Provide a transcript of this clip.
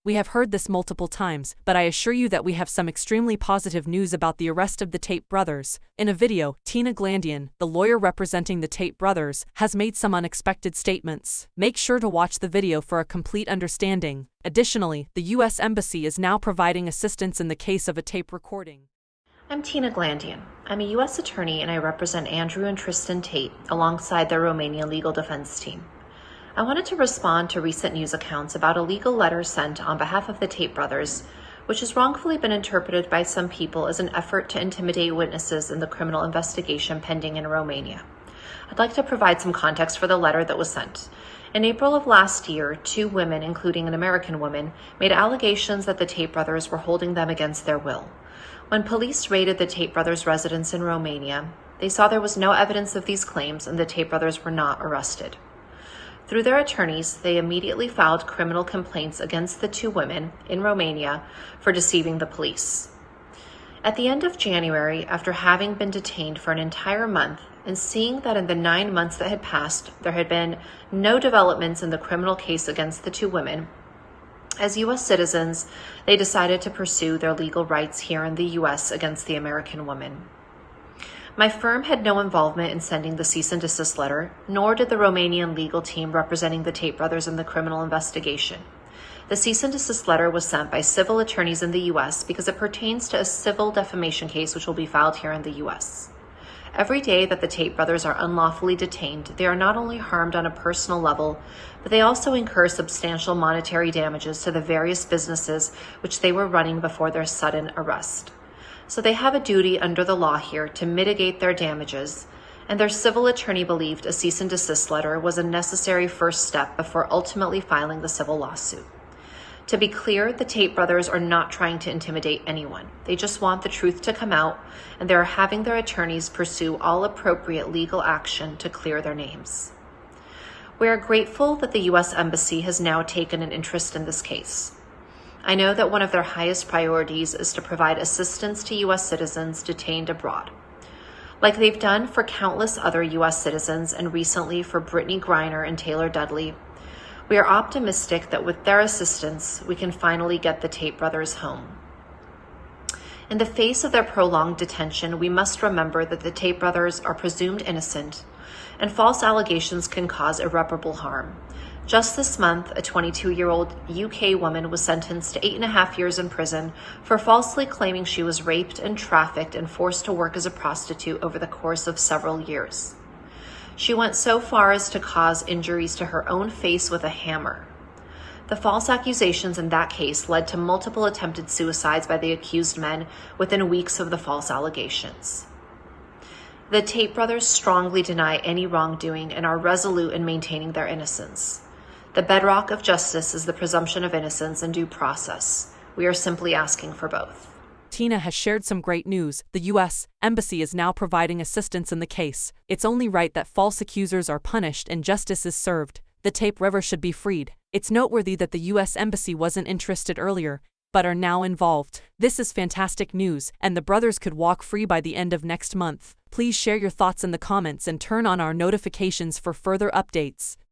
We have heard this multiple times, but I assure you that we have some extremely positive news about the arrest of the Tate brothers. In a video, Tina Glandian, the lawyer representing the Tate brothers, has made some unexpected statements. Make sure to watch the video for a complete understanding. Additionally, the U.S. Embassy is now providing assistance in the case of a tape recording. I'm Tina Glandian. I'm a U.S. attorney and I represent Andrew and Tristan Tate alongside their Romanian legal defense team. I wanted to respond to recent news accounts about a legal letter sent on behalf of the Tate brothers, which has wrongfully been interpreted by some people as an effort to intimidate witnesses in the criminal investigation pending in Romania. I'd like to provide some context for the letter that was sent. In April of last year, 2 women, including an American woman, made allegations that the Tate brothers were holding them against their will. When police raided the Tate brothers' residence in Romania, they saw there was no evidence of these claims and the Tate brothers were not arrested. Through their attorneys, they immediately filed criminal complaints against the 2 women in Romania for deceiving the police. At the end of January, after having been detained for an entire month and seeing that in the 9 months that had passed, there had been no developments in the criminal case against the 2 women, as U.S. citizens, they decided to pursue their legal rights here in the U.S. against the American woman. My firm had no involvement in sending the cease and desist letter, nor did the Romanian legal team representing the Tate brothers in the criminal investigation. The cease and desist letter was sent by civil attorneys in the U.S. because it pertains to a civil defamation case which will be filed here in the U.S. Every day that the Tate brothers are unlawfully detained, they are not only harmed on a personal level, but they also incur substantial monetary damages to the various businesses which they were running before their sudden arrest. So they have a duty under the law here to mitigate their damages, and their civil attorney believed a cease and desist letter was a necessary first step before ultimately filing the civil lawsuit. To be clear, the Tate brothers are not trying to intimidate anyone. They just want the truth to come out, and they are having their attorneys pursue all appropriate legal action to clear their names. We are grateful that the U.S. Embassy has now taken an interest in this case. I know that one of their highest priorities is to provide assistance to U.S. citizens detained abroad. Like they've done for countless other U.S. citizens and recently for Brittany Griner and Taylor Dudley, we are optimistic that with their assistance, we can finally get the Tate brothers home. In the face of their prolonged detention, we must remember that the Tate brothers are presumed innocent, and false allegations can cause irreparable harm. Just this month, a 22-year-old UK woman was sentenced to 8.5 years in prison for falsely claiming she was raped and trafficked and forced to work as a prostitute over the course of several years. She went so far as to cause injuries to her own face with a hammer. The false accusations in that case led to multiple attempted suicides by the accused men within weeks of the false allegations. The Tate brothers strongly deny any wrongdoing and are resolute in maintaining their innocence. The bedrock of justice is the presumption of innocence and due process. We are simply asking for both. Tina has shared some great news. The U.S. Embassy is now providing assistance in the case. It's only right that false accusers are punished and justice is served. The Tate brothers should be freed. It's noteworthy that the U.S. Embassy wasn't interested earlier, but are now involved. This is fantastic news, and the brothers could walk free by the end of next month. Please share your thoughts in the comments and turn on our notifications for further updates.